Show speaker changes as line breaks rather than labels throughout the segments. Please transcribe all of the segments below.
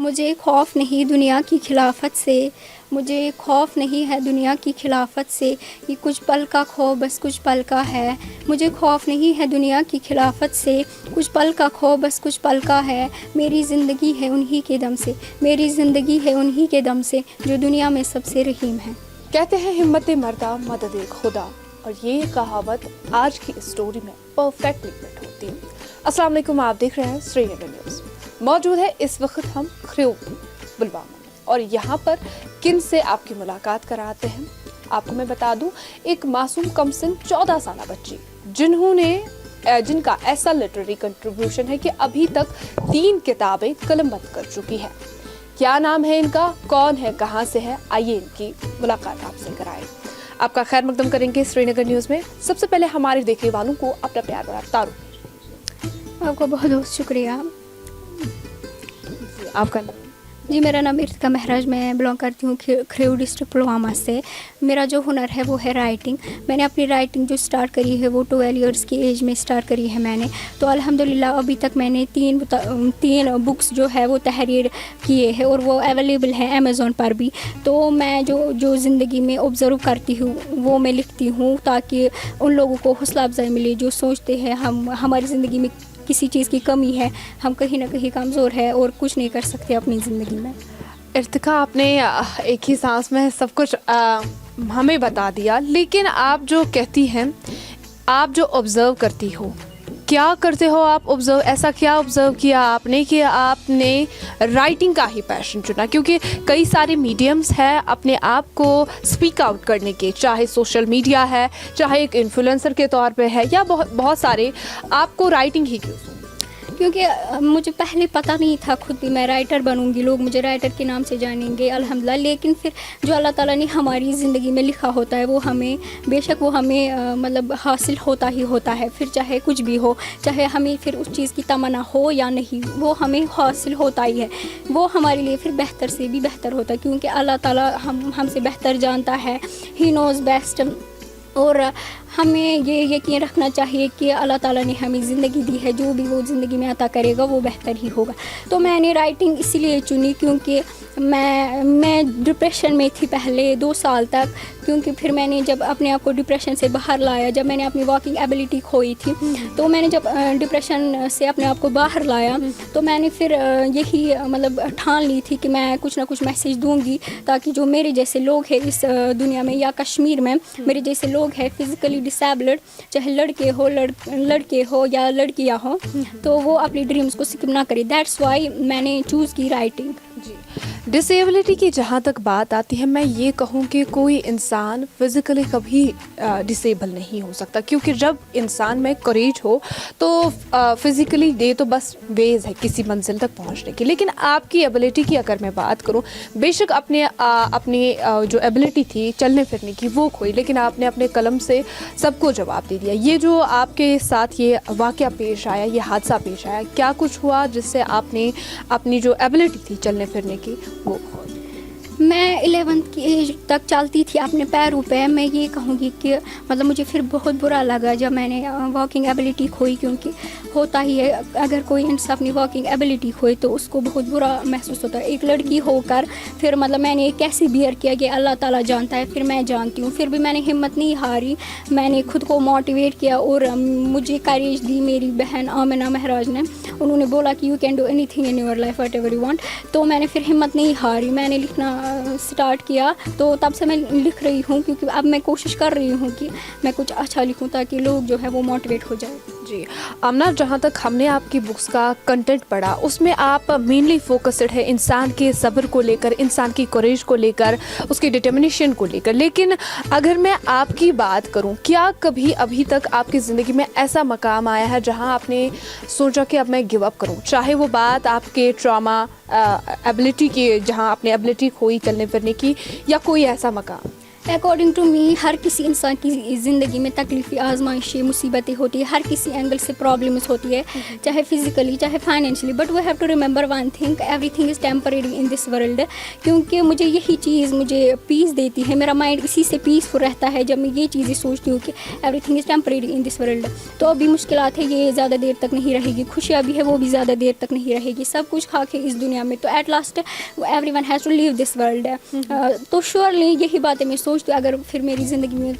मुझे खौफ नहीं दुनिया की खिलाफत से, मुझे खौफ नहीं है दुनिया की खिलाफत से, ये कुछ पल का खौफ बस कुछ पल का है। मुझे खौफ नहीं है दुनिया की खिलाफत से, कुछ पल का खौफ बस कुछ पल का है। मेरी ज़िंदगी है उन्हीं के दम से, मेरी ज़िंदगी है उन्हीं के दम से, जो दुनिया में सबसे रहीम है।
कहते हैं हिम्मत मर्दा मदद खुदा, और ये कहावत आज की स्टोरी में परफेक्टली फिट होती है। अस्सलाम वालेकुम, आप देख रहे हैं श्रीनगर न्यूज़। मौजूद है इस वक्त हम खरेव पुलवामा में, और यहाँ पर किन से आपकी मुलाकात कराते हैं। आपको मैं बता दूं, एक मासूम कमसिन 14 साल बच्ची जिनका ऐसा लिटरेरी कंट्रीब्यूशन है कि अभी तक 3 किताबें कलमबंद कर चुकी है। क्या नाम है इनका, कौन है, कहाँ से है, आइए इनकी मुलाकात आपसे कराएं। आपका खैर मकदम करेंगे श्रीनगर न्यूज़ में। सबसे पहले हमारे देखने वालों को अपना प्यार भरा तारुफ।
आपका बहुत बहुत शुक्रिया।
आपका नाम?
जी, मेरा नाम इर्तिका महराज, मैं बिलोंग करती हूँ खरेव डिस्ट्रिक्ट पुलवामा से। मेरा जो हुनर है वो है राइटिंग। मैंने अपनी राइटिंग जो स्टार्ट करी है वो 12 इयर्स की एज में स्टार्ट करी है मैंने। तो अल्हम्दुलिल्लाह अभी तक मैंने तीन बुक्स जो है वो तहरीर किए हैं, और वो अवेलेबल हैं अमेज़ॉन पर भी। तो मैं जो ज़िंदगी में ऑब्ज़र्व करती हूँ वो मैं लिखती हूँ, ताकि उन लोगों को हौसला अफजाई मिले जो सोचते हैं हमारी ज़िंदगी में किसी चीज़ की कमी है, हम कहीं ना कहीं कमज़ोर है और कुछ नहीं कर सकते अपनी ज़िंदगी में।
इर्तिका, आपने एक ही सांस में सब कुछ हमें बता दिया, लेकिन आप जो कहती हैं, आप जो ऑब्ज़र्व करती हो, क्या करते हो आप ऑब्ज़र्व? ऐसा क्या ऑब्ज़र्व किया आपने कि आपने राइटिंग का ही पैशन चुना? क्योंकि कई सारे मीडियम्स हैं अपने आप को स्पीक आउट करने के, चाहे सोशल मीडिया है, चाहे एक इन्फ्लुएंसर के तौर पे है, या बहुत सारे। आपको राइटिंग ही क्यों?
क्योंकि मुझे पहले पता नहीं था खुद भी मैं राइटर बनूंगी, लोग मुझे राइटर के नाम से जानेंगे अल्हम्दुलिल्लाह। लेकिन फिर जो अल्लाह ताला ने हमारी ज़िंदगी में लिखा होता है वो हमें बेशक वो हमें मतलब हासिल होता ही होता है। फिर चाहे कुछ भी हो, चाहे हमें फिर उस चीज़ की तमन्ना हो या नहीं, वो हमें हासिल होता ही है। वो हमारे लिए फिर बेहतर से भी बेहतर होता है, क्योंकि अल्लाह ताला हमसे बेहतर जानता है। He knows best. और हमें ये यकीन रखना चाहिए कि अल्लाह ताला ने हमें ज़िंदगी दी है, जो भी वो ज़िंदगी में अता करेगा वो बेहतर ही होगा। तो मैंने राइटिंग इसलिए चुनी क्योंकि मैं डिप्रेशन में थी पहले 2 साल तक। क्योंकि फिर मैंने जब अपने आप को डिप्रेशन से बाहर लाया, जब मैंने अपनी वॉकिंग एबिलिटी खोई थी, तो मैंने जब डिप्रेशन से अपने आप को बाहर लाया, तो मैंने फिर यही मतलब ठान ली थी कि मैं कुछ ना कुछ मैसेज दूंगी, ताकि जो मेरे जैसे लोग हैं इस दुनिया में या कश्मीर में मेरे जैसे लोग हैं फिज़िकली डिसेबल्ड, चाहे लड़के हो या लड़कियां हो, तो वो अपनी ड्रीम्स को स्किप ना करें। दैट्स वाई मैंने चूज़ की राइटिंग।
जी, डिसेबिलिटी की जहाँ तक बात आती है, मैं ये कहूँ कि कोई इंसान फिज़िकली कभी डिसेबल नहीं हो सकता, क्योंकि जब इंसान में करेज हो तो फिज़िकली दे तो बस वेज है किसी मंजिल तक पहुँचने की। लेकिन आपकी एबिलिटी की अगर मैं बात करूँ, बेशक अपनी जो एबिलिटी थी चलने फिरने की वो खोई, लेकिन आपने अपने कलम से सबको जवाब दे दिया। ये जो आपके साथ ये वाक़या पेश आया, ये हादसा पेश आया, क्या कुछ हुआ जिससे आपने अपनी जो एबिलिटी थी चलने फिरने की वो?
मैं 11th की एज तक चलती थी अपने पैरों पे। मैं ये कहूँगी कि मतलब मुझे फिर बहुत बुरा लगा जब मैंने वॉकिंग एबिलिटी खोई, क्योंकि होता ही है अगर कोई इंसान अपनी वॉकिंग एबिलिटी खोए तो उसको बहुत बुरा महसूस होता है। एक लड़की होकर फिर मतलब मैंने कैसे बियर किया कि अल्लाह ताला जानता है, फिर मैं जानती हूँ। फिर भी मैंने हिम्मत नहीं हारी, मैंने खुद को मोटिवेट किया, और मुझे करेज दी मेरी बहन आमिना महराज ने। उन्होंने बोला कि you can do anything in your life whatever you want. तो मैंने फिर हिम्मत नहीं हारी, मैंने लिखना स्टार्ट किया। तो तब से मैं लिख रही हूँ, क्योंकि अब मैं कोशिश कर रही हूँ कि मैं कुछ अच्छा लिखूँ ताकि लोग जो है वो मोटिवेट हो जाए।
जी आमना, जहाँ तक हमने आपकी बुक्स का कंटेंट पढ़ा उसमें आप मेनली फोकस्ड है इंसान के सब्र को लेकर, इंसान की करेज को लेकर, उसकी डिटर्मिनेशन को लेकर। लेकिन अगर मैं आपकी बात करूं, क्या कभी अभी तक आपकी ज़िंदगी में ऐसा मकाम आया है जहां आपने सोचा कि अब मैं गिव अप करूं? चाहे वो बात आपके ट्रॉमा एबिलिटी की, जहां आपने एबिलिटी खोई चलने फिरने की, या कोई ऐसा मकाम?
अकॉर्डिंग टू मी हर किसी इंसान की ज़िंदगी में तकलीफ़ें, आजमाइशें, मुसीबतें होती है, हर किसी एंगल से प्रॉब्लम्स होती है, चाहे फिज़िकली चाहे financially, but we have to remember one thing, everything is temporary in this world. क्योंकि मुझे यही चीज़ मुझे पीस देती है, मेरा माइंड इसी से पीसफुल रहता है जब मैं ये चीज़ें सोचती हूँ कि everything is temporary in this world. तो अभी मुश्किलात है, ये ज़्यादा देर तक नहीं रहेगी, खुशियाँ भी है वो भी ज़्यादा देर तक नहीं रहेगी, सब कुछ खा के इस दुनिया में, तो at last everyone has to leave this world. तो श्योरली यही बातें मैं सोचती हूँ. अगर फिर मेरी ज़िंदगी में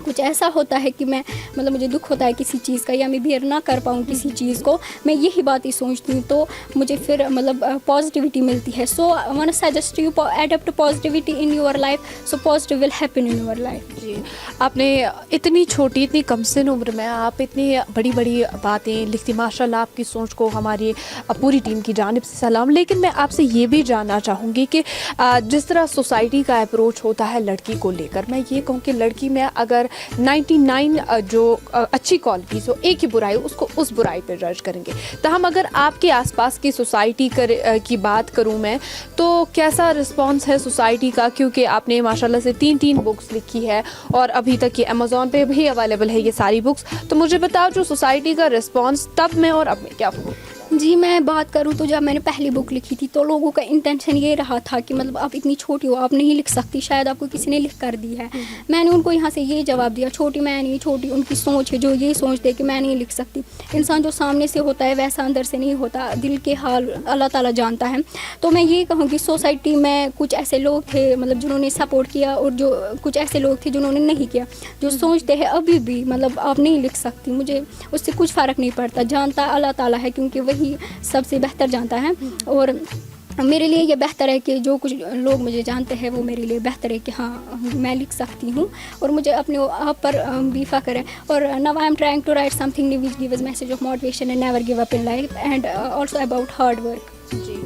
कुछ ऐसा होता है कि मैं मतलब मुझे दुख होता है किसी चीज़ का, या मैं बियर ना कर पाऊँ किसी चीज़ को, मैं यही बातें सोचती हूँ, तो मुझे फिर मतलब पॉजिटिविटी मिलती है. So I want to suggest you adopt positivity in your life, so positive will happen in your life.
जी, आपने इतनी छोटी इतनी कम सिन उम्र में आप इतनी बड़ी बड़ी बातें लिखती, माशाल्लाह आपकी सोच को हमारी पूरी टीम की जानिब से सलाम. लेकिन मैं आपसे ये भी जानना चाहूँगी कि जिस तरह सोसाइटी का अप्रोच होता है लड़की को लेकर, मैं ये कहूँ कि लड़की में अगर 99 जो अच्छी क्वालिटीज़ हो, एक ही बुराई, उसको उस बुराई पर जज करेंगे. तहम अगर आपके आसपास की सोसाइटी की बात करूँ मैं, तो कैसा रिस्पांस है सोसाइटी का? क्योंकि आपने माशाल्लाह से 3 बुक्स लिखी है और अभी तक ये अमेज़ॉन पे भी अवेलेबल है ये सारी बुक्स. तो मुझे बताओ जो सोसाइटी का रिस्पांस तब में और अब में क्या हुआ?
जी, मैं बात करूँ तो जब मैंने पहली बुक लिखी थी तो लोगों का इंटेंशन ये रहा था कि मतलब आप इतनी छोटी हो, आप नहीं लिख सकती, शायद आपको किसी ने लिख कर दी है. मैंने उनको यहाँ से ये जवाब दिया, छोटी मैं नहीं, छोटी उनकी सोच है जो ये सोचते कि मैं नहीं लिख सकती. इंसान जो सामने से होता है वैसा अंदर से नहीं होता, दिल के हाल अल्लाह ताला जानता है. तो मैं ये कहूँगी सोसाइटी में कुछ ऐसे लोग थे मतलब जिन्होंने सपोर्ट किया, और जो कुछ ऐसे लोग थे जिन्होंने नहीं किया, जो सोचते हैं अभी भी मतलब आप नहीं लिख सकती. मुझे उससे कुछ फ़र्क नहीं पड़ता, जानता अल्लाह ताला है, क्योंकि वही सबसे बेहतर जानता है. और मेरे लिए ये बेहतर है कि जो कुछ लोग मुझे जानते हैं वो मेरे लिए बेहतर है कि हाँ मैं लिख सकती हूँ, और मुझे अपने आप पर भी फ़ख्र है. और now I am trying to write something new which gives message of motivation and never give up in life, and also about hard work.
जी,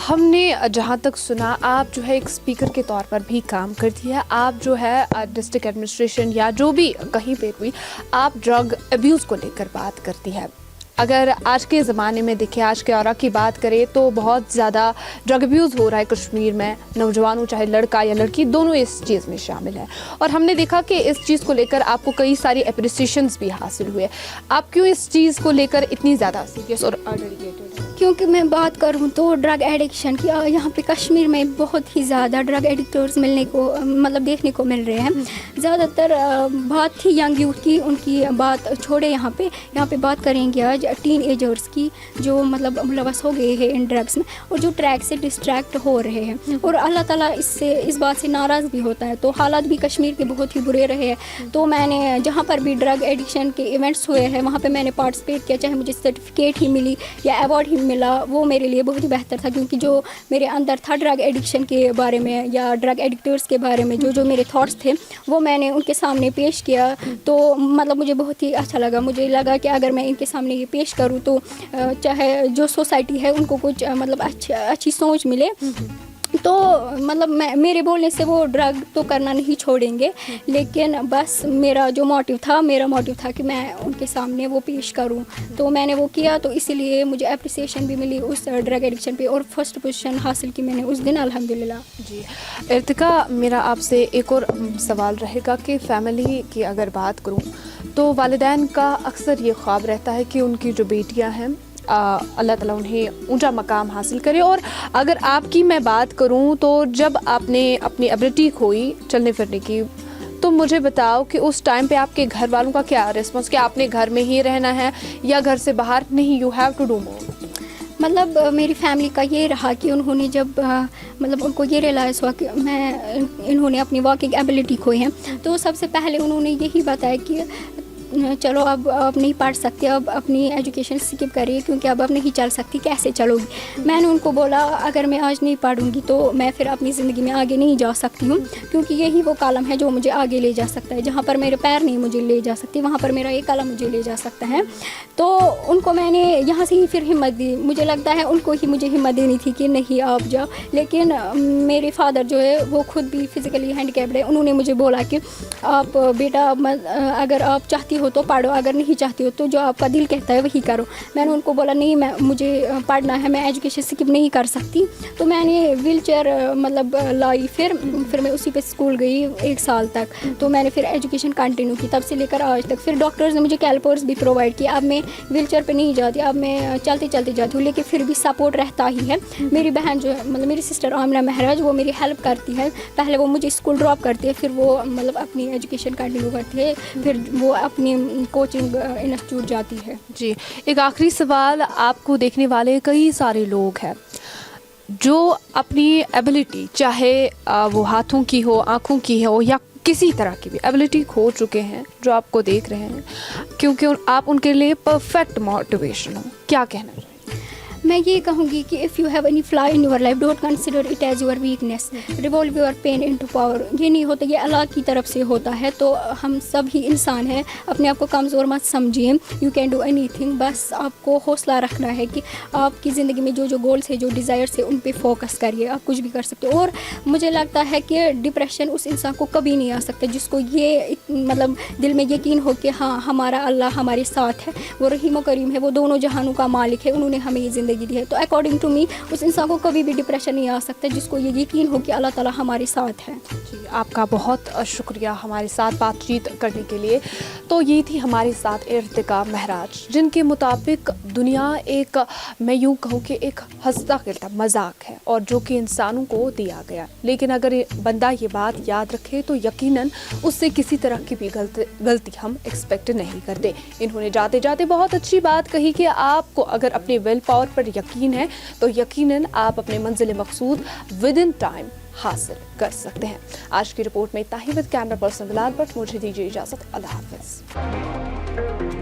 हमने जहाँ तक सुना आप जो है एक स्पीकर के तौर पर भी काम करती है. आप जो है डिस्ट्रिक्ट एडमिनिस्ट्रेशन या जो भी कहीं पे हुई, आप ड्रग अब्यूज़ को लेकर बात करती है. अगर आज के ज़माने में देखें, आज के औरा की बात करें तो बहुत ज़्यादा ड्रग अब्यूज़ हो रहा है कश्मीर में. नौजवानों चाहे लड़का या लड़की दोनों इस चीज़ में शामिल है, और हमने देखा कि इस चीज़ को लेकर आपको कई सारी अप्रिसिएशंस भी हासिल हुए. आप क्यों इस चीज़ को लेकर इतनी ज़्यादा सीरियस और डेडिकेटेड?
क्योंकि मैं बात करूँ तो ड्रग एडिक्शन की, यहाँ पे कश्मीर में बहुत ही ज़्यादा ड्रग एडिक्टर्स मिलने को मतलब देखने को मिल रहे हैं. ज़्यादातर बात थी यंग यूथ की, उनकी बात छोड़े यहाँ पे बात करेंगे आज टीन एजर्स की जो मतलब मुलवस हो गए हैं इन ड्रग्स में, और जो ट्रैक से डिस्ट्रैक्ट हो रहे हैं. और अल्लाह ताला इस बात से नाराज़ भी होता है. तो हालात भी कश्मीर के बहुत ही बुरे रहे हैं. तो मैंने जहाँ पर भी ड्रग एडिक्शन के इवेंट्स हुए हैं वहाँ पर मैंने पार्टिसिपेट किया, चाहे मुझे सर्टिफिकेट ही मिली या अवार्ड ही मिला, वो मेरे लिए बहुत ही बेहतर था. क्योंकि जो मेरे अंदर था ड्रग एडिक्शन के बारे में या ड्रग एडिक्टर्स के बारे में जो मेरे थॉट्स थे वो मैंने उनके सामने पेश किया. तो मतलब मुझे बहुत ही अच्छा लगा. मुझे लगा कि अगर मैं इनके सामने ये पेश करूँ तो चाहे जो सोसाइटी है उनको कुछ मतलब अच्छी सोच मिले. तो मतलब मेरे बोलने से वो ड्रग तो करना नहीं छोड़ेंगे, लेकिन बस मेरा मोटिव था कि मैं उनके सामने वो पेश करूं. तो मैंने वो किया, तो इसीलिए मुझे अप्रिसिएशन भी मिली उस ड्रग एडिक्शन पे, और फर्स्ट पोजीशन हासिल की मैंने उस दिन अल्हम्दुलिल्लाह.
जी, इर्तिका मेरा आपसे एक और सवाल रहेगा कि फ़ैमिली की अगर बात करूं तो वालिदैन का अक्सर ये ख्वाब रहता है कि उनकी जो बेटियां हैं अल्लाह ताला उन्हें ऊंचा मकाम हासिल करे. और अगर आपकी मैं बात करूं तो जब आपने अपनी एबिलिटी खोई चलने फिरने की, तो मुझे बताओ कि उस टाइम पे आपके घर वालों का क्या रिस्पॉन्स, कि आपने घर में ही रहना है या घर से बाहर नहीं, you have to do more?
मतलब मेरी फैमिली का ये रहा कि उन्होंने जब मतलब उनको ये रियलाइज़ हुआ कि इन्होंने अपनी वॉकिंग एबिलिटी खोई है, तो सबसे पहले उन्होंने यही बताया कि चलो अब आप नहीं पढ़ सकते, अब अपनी एजुकेशन स्किप करिए, क्योंकि अब नहीं चल सकती, कैसे चलोगी. मैंने उनको बोला अगर मैं आज नहीं पढ़ूंगी तो मैं फिर अपनी ज़िंदगी में आगे नहीं जा सकती हूँ, क्योंकि यही वो कलम है जो मुझे आगे ले जा सकता है. जहाँ पर मेरे पैर नहीं मुझे ले जा सकती, वहाँ पर मेरा एक कलम मुझे ले जा सकता है. तो उनको मैंने यहाँ से ही फिर हिम्मत दी. मुझे लगता है उनको ही मुझे हिम्मत देनी थी कि नहीं आप जाओ. लेकिन मेरे फादर जो है वो खुद भी फिज़िकली हैंडीकैप्ड है. उन्होंने मुझे बोला कि आप बेटा अगर आप चाहती हो तो पढ़ो, अगर नहीं चाहते हो तो जो आपका दिल कहता है वही करो। मैंने उनको बोला नहीं, मुझे पढ़ना है, मैं एजुकेशन स्किप नहीं कर सकती। तो मैंने व्हील चेयर मतलब लाई, फिर मैं उसी पे स्कूल गई 1 साल तक। तो मैंने फिर एजुकेशन कंटिन्यू की तब से लेकर आज तक। फिर डॉक्टर्स ने मुझे कैलपर्स भी प्रोवाइड किया। अब मैं व्हील चेयर पर नहीं जाती, अब मैं चलते चलते जाती हूँ, लेकिन फिर भी सपोर्ट रहता ही है। मेरी बहन जो है, मतलब मेरी सिस्टर आमिना महराज, वो मेरी हेल्प करती है। पहले वो मुझे स्कूल ड्रॉप करती है, फिर वो मतलब अपनी एजुकेशन कंटिन्यू करती है, फिर वो अपनी कोचिंग इंस्टीट्यूट जाती है।
जी, एक आखिरी सवाल, आपको देखने वाले कई सारे लोग हैं जो अपनी एबिलिटी, चाहे वो हाथों की हो, आँखों की हो, या किसी तरह की भी एबिलिटी खो चुके हैं, जो आपको देख रहे हैं, क्योंकि आप उनके लिए परफेक्ट मोटिवेशन हो, क्या कहना चाहिए?
मैं ये कहूँगी कि if you have any flaw in your life, don't consider it as your weakness, revolve your pain into power. ये नहीं होता, ये अल्लाह की तरफ से होता है। तो हम सब ही इंसान हैं, अपने आप को कमज़ोर मत समझिए। You can do anything. बस आपको हौसला रखना है कि आपकी ज़िंदगी में जो जो गोल्स है, जो डिज़ायर्स है, उन पे फोकस करिए, आप कुछ भी कर सकते हो। और मुझे लगता है कि डिप्रेशन उस इंसान को कभी नहीं आ सकता जिसको ये मतलब दिल में यकीन हो कि हाँ, हमारा अल्लाह हमारे साथ है, वो रहीम और करीम है, वो दोनों जहानों का मालिक है, उन्होंने हमें ये ज़िंदगी दी है। तो अकॉर्डिंग टू मी उस इंसान को कभी भी डिप्रेशन नहीं आ सकता जिसको ये यकीन हो कि अल्लाह ताला हमारे साथ है।
जी, आपका बहुत शुक्रिया हमारे साथ बातचीत करने के लिए। तो ये थी हमारे साथ इर्तिका महराज, जिनके मुताबिक दुनिया एक, मैं यूँ कहूँ कि एक हंसता खेलता मजाक है, और जो कि इंसानों को दिया गया। लेकिन अगर बंदा ये बात याद रखे तो यकीनन उससे किसी तरह की भी गलती हम एक्सपेक्ट नहीं करते। इन्होंने जाते जाते बहुत अच्छी बात कही कि आपको अगर अपने विल पावर पर यकीन है तो यकीनन आप अपने मंजिल मकसूद विद इन टाइम हासिल कर सकते हैं। आज की रिपोर्ट में इतना ही। With camera person Bilal Bhatt, मुझे दीजिए इजाजत। अल्लाह हाफिज।